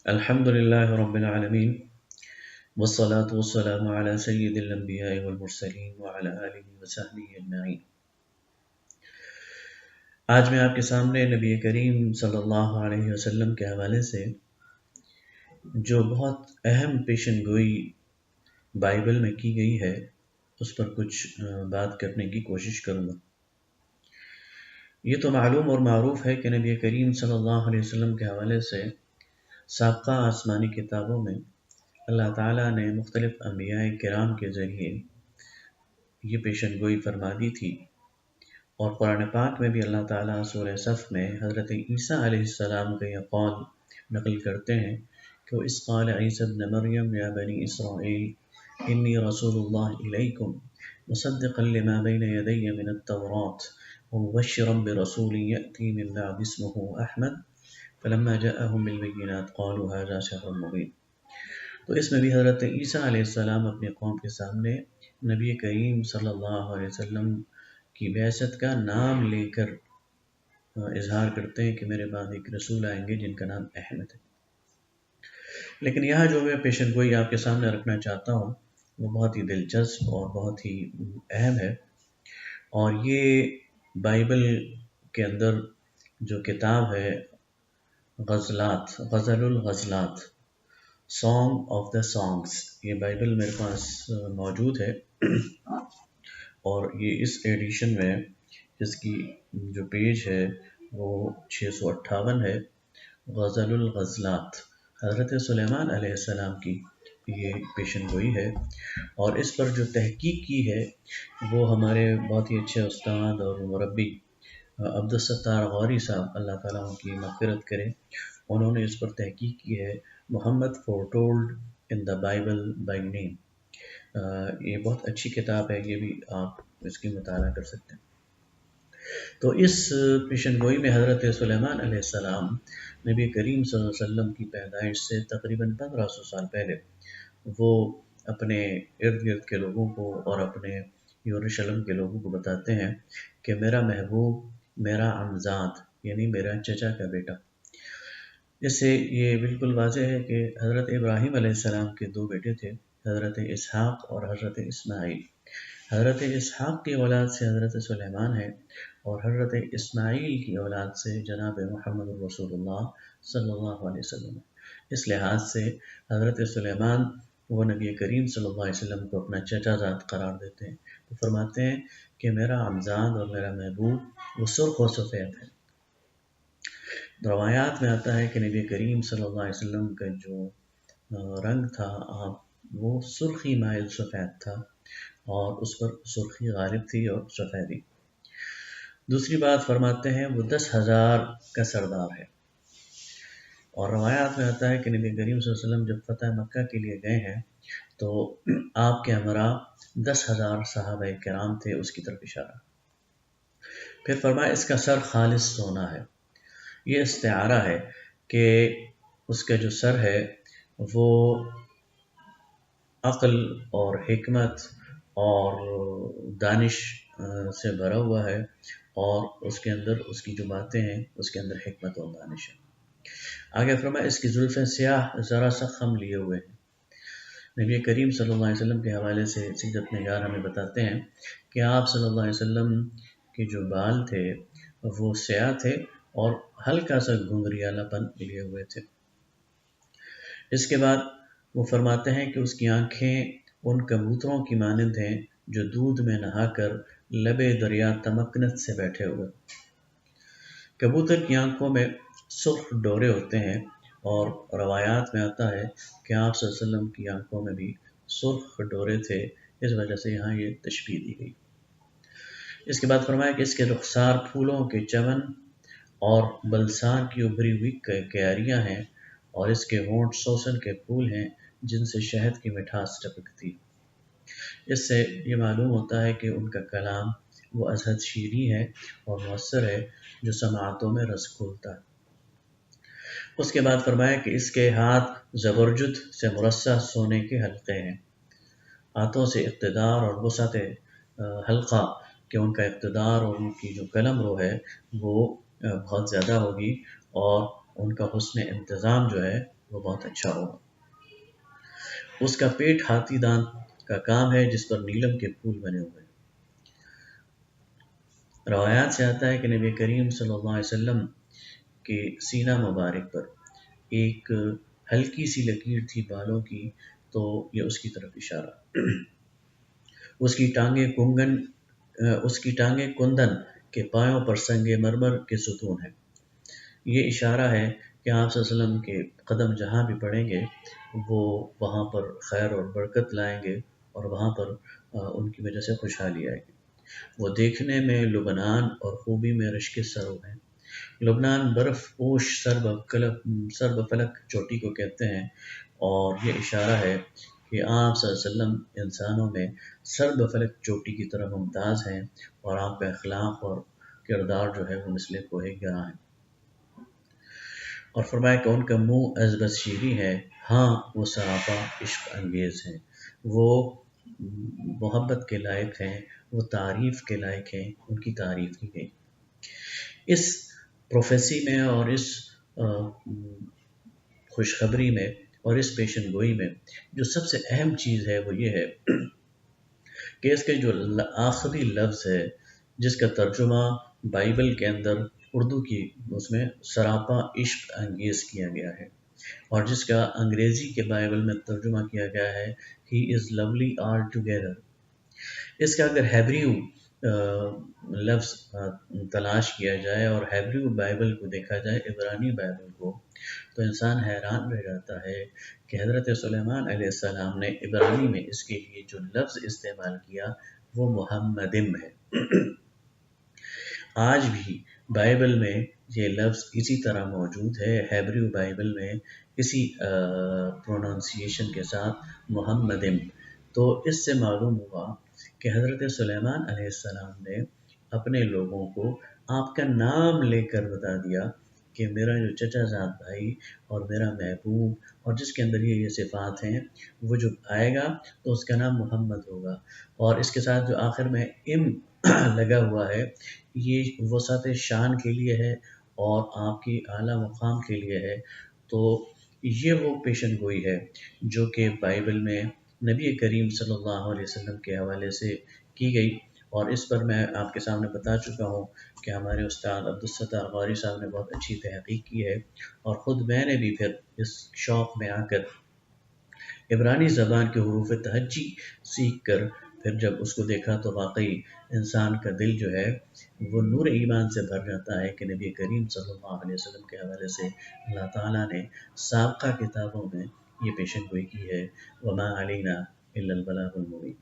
الحمد لله رب العالمين والصلاة والسلام على سيد الأنبياء والمرسلين وعلى آله وصحبه أجمعين۔ آج میں آپ کے سامنے نبی کریم صلی اللہ علیہ وسلم کے حوالے سے جو بہت اہم پیشن گوئی بائبل میں کی گئی ہے اس پر کچھ بات کرنے کی کوشش کروں گا۔ یہ تو معلوم اور معروف ہے کہ نبی کریم صلی اللہ علیہ وسلم کے حوالے سے سابقہ آسمانی کتابوں میں اللہ تعالیٰ نے مختلف انبیاء کرام کے ذریعے یہ پیشن گوئی فرما دی تھی، اور قرآن پاک میں بھی اللہ تعالیٰ سورہ صف میں حضرت عیسیٰ علیہ السلام کا یہ قول نقل کرتے ہیں کہ اذ قال عیسیٰ ابن مریم یا بنی اسرائیل انی رسول اللہ الیکم مصدقا لما بین یدی من التوراۃ ومبشرا برسول یأتی من بعد اسمہ احمد فلما جاءهم بالبینات قالوا هذا سحر مبین۔ تو اس میں بھی حضرت عیسیٰ علیہ السلام اپنی قوم کے سامنے نبی کریم صلی اللہ علیہ وسلم کی بعثت کا نام لے کر اظہار کرتے ہیں کہ میرے بعد ایک رسول آئیں گے جن کا نام احمد ہے۔ لیکن یہاں جو میں پیشن گوئی آپ کے سامنے رکھنا چاہتا ہوں وہ بہت ہی دلچسپ اور بہت ہی اہم ہے، اور یہ بائبل کے اندر جو کتاب ہے غزلات، غزل الغزلات، سانگ آف دا سانگس، یہ بائبل میرے پاس موجود ہے، اور یہ اس ایڈیشن میں جس کی جو پیج ہے وہ 658 ہے۔ غزل الغزلات حضرت سلیمان علیہ السلام کی یہ پیشن گوئی ہے، اور اس پر جو تحقیق کی ہے وہ ہمارے بہت ہی اچھے استاد اور مربی عبدالستار غوری صاحب، اللہ تعالیٰ ان کی مغفرت کرے، انہوں نے اس پر تحقیق کی ہے، محمد فورٹولڈ ان دا بائبل بائی نیم۔ یہ بہت اچھی کتاب ہے، یہ بھی آپ اس کی مطالعہ کر سکتے ہیں۔ تو اس پیشن گوئی میں حضرت سلیمان علیہ السلام نبی کریم صلی اللہ علیہ وسلم کی پیدائش سے تقریباً 1500 سال پہلے وہ اپنے ارد گرد کے لوگوں کو اور اپنے یروشلم کے لوگوں کو بتاتے ہیں کہ میرا محبوب، میرا عمزاد یعنی میرا چچا کا بیٹا۔ اس سے یہ بالکل واضح ہے کہ حضرت ابراہیم علیہ السلام کے دو بیٹے تھے، حضرت اسحاق اور حضرت اسماعیل۔ حضرت اسحاق کی اولاد سے حضرت سلیمان ہے، اور حضرت اسماعیل کی اولاد سے جناب محمد رسول اللہ صلی اللہ علیہ وسلم ہے۔ اس لحاظ سے حضرت سلیمان وہ نبی کریم صلی اللہ علیہ وسلم کو اپنا چچا زاد قرار دیتے ہیں، تو فرماتے ہیں کہ میرا عمزاد اور میرا محبوب وہ سرخ و سفید ہے۔ روایات میں آتا ہے کہ نبی کریم صلی اللہ علیہ وسلم کا جو رنگ تھا وہ سرخی مائل سفید تھا، اور اس پر سرخی غالب تھی اور سفیدی۔ دوسری بات فرماتے ہیں وہ 10,000 کا سردار ہے، اور روایات میں آتا ہے کہ نبی کریم صلی اللہ علیہ وسلم جب فتح مکہ کے لیے گئے ہیں تو آپ کے ہمراہ 10,000 صحابہ کرام تھے، اس کی طرف اشارہ۔ پھر فرمایا اس کا سر خالص سونا ہے۔ یہ استعارہ ہے کہ اس کا جو سر ہے وہ عقل اور حکمت اور دانش سے بھرا ہوا ہے، اور اس کے اندر اس کی جو باتیں ہیں اس کے اندر حکمت اور دانش ہے۔ آگے فرمایا اس کی زلفیں سیاہ ذرا سا خم لیے ہوئے ہیں۔ نبی کریم صلی اللہ علیہ وسلم کے حوالے سے سیرت نگار ہمیں بتاتے ہیں کہ آپ صلی اللہ علیہ وسلم کے جو بال تھے وہ سیاہ تھے اور ہلکا سا گھنگریالا پن لیے ہوئے تھے۔ اس کے بعد وہ فرماتے ہیں کہ اس کی آنکھیں ان کبوتروں کی مانند ہیں جو دودھ میں نہا کر لبے دریا تمکنت سے بیٹھے ہوئے۔ کبوتر کی آنکھوں میں سرخ ڈورے ہوتے ہیں، اور روایات میں آتا ہے کہ آپ صلی اللہ علیہ وسلم کی آنکھوں میں بھی سرخ ڈورے تھے، اس وجہ سے یہاں یہ تشبیہ دی گئی۔ اس کے بعد فرمایا کہ اس کے رخسار پھولوں کے چمن اور بلسار کی ابھری ہوئی کیاریاں ہیں، اور اس کے ہونٹ سوسن کے پھول ہیں جن سے شہد کی مٹھاس ٹپکتی۔ اس سے یہ معلوم ہوتا ہے کہ ان کا کلام وہ ازہد شیریں ہے اور مؤثر ہے جو سماعتوں میں رس کھولتا ہے۔ اس کے بعد فرمایا کہ اس کے ہاتھ زبرجد سے مرصع سونے کے حلقے ہیں۔ ہاتھوں سے اقتدار اور وسعت حلقہ کہ ان کا اقتدار اور ان کی جو قلم رو ہے وہ بہت زیادہ ہوگی، اور ان کا حسن انتظام جو ہے وہ بہت اچھا ہوگا۔ اس کا پیٹ ہاتھی دانت کا کام ہے جس پر نیلم کے پھول بنے ہوئے ہیں۔ روایات سے آتا ہے کہ نبی کریم صلی اللہ علیہ وسلم کے سینہ مبارک پر ایک ہلکی سی لکیر تھی بالوں کی، تو یہ اس کی طرف اشارہ۔ اس کی ٹانگیں کندن کے پایوں پر سنگ مرمر کے ستون ہیں۔ یہ اشارہ ہے کہ آپ صلی اللہ علیہ وسلم کے قدم جہاں بھی پڑیں گے وہ وہاں پر خیر اور برکت لائیں گے، اور وہاں پر ان کی وجہ سے خوشحالی آئے گی۔ وہ دیکھنے میں لبنان اور خوبی میں رشک سرو ہیں۔ لبنان برف پوش سرب فلک چوٹی کو کہتے ہیں، اور یہ اشارہ ہے کہ آپ صلی اللہ علیہ وسلم انسانوں میں سرب فلک چوٹی کی طرح ممتاز ہیں، اور آپ کا اخلاق اور کردار جو ہے وہ مثل کوہ گراں ہے۔ اور فرمایا کہ ان کا منہ ازبز شیریں ہے، ہاں وہ سراپا عشق انگیز ہیں، وہ محبت کے لائق ہیں، وہ تعریف کے لائق ہیں، ان کی تعریف کی گئی۔ اس پروفیسی میں اور اس خوشخبری میں اور اس پیشن گوئی میں جو سب سے اہم چیز ہے وہ یہ ہے کہ اس کے جو آخری لفظ ہے جس کا ترجمہ بائبل کے اندر اردو کی اس میں سراپا عشق انگیز کیا گیا ہے، اور جس کا انگریزی کے بائبل میں ترجمہ کیا گیا ہے He is lovely altogether۔ اس کا اگر ہیبریو لفظ تلاش کیا جائے اور ہیبریو بائبل کو دیکھا جائے، عبرانی بائبل کو، تو انسان حیران رہ جاتا ہے کہ حضرت سلیمان علیہ السلام نے عبرانی میں اس کے لیے جو لفظ استعمال کیا وہ محمدم ہے۔ آج بھی بائبل میں یہ لفظ اسی طرح موجود ہے، ہیبریو بائبل میں اسی پروننسیشن کے ساتھ محمدم۔ تو اس سے معلوم ہوا کہ حضرت سلیمان علیہ السلام نے اپنے لوگوں کو آپ کا نام لے کر بتا دیا کہ میرا جو چچا زاد بھائی اور میرا محبوب اور جس کے اندر یہ صفات ہیں وہ جو آئے گا تو اس کا نام محمد ہوگا، اور اس کے ساتھ جو آخر میں ام لگا ہوا ہے یہ وسعت شان کے لیے ہے اور آپ کی اعلیٰ مقام کے لیے ہے۔ تو یہ وہ پیشن گوئی ہے جو کہ بائبل میں نبی کریم صلی اللہ علیہ وسلم کے حوالے سے کی گئی، اور اس پر میں آپ کے سامنے بتا چکا ہوں کہ ہمارے استاد عبدالستار غوری صاحب نے بہت اچھی تحقیق کی ہے، اور خود میں نے بھی پھر اس شوق میں آ کر عبرانی زبان کے حروف تہجی سیکھ کر پھر جب اس کو دیکھا تو واقعی انسان کا دل جو ہے وہ نور ایمان سے بھر جاتا ہے کہ نبی کریم صلی اللہ علیہ وسلم کے حوالے سے اللہ تعالیٰ نے سابقہ کتابوں میں یہ پیشن گوئی کی ہے، وما علینا الا البلاغ المبین۔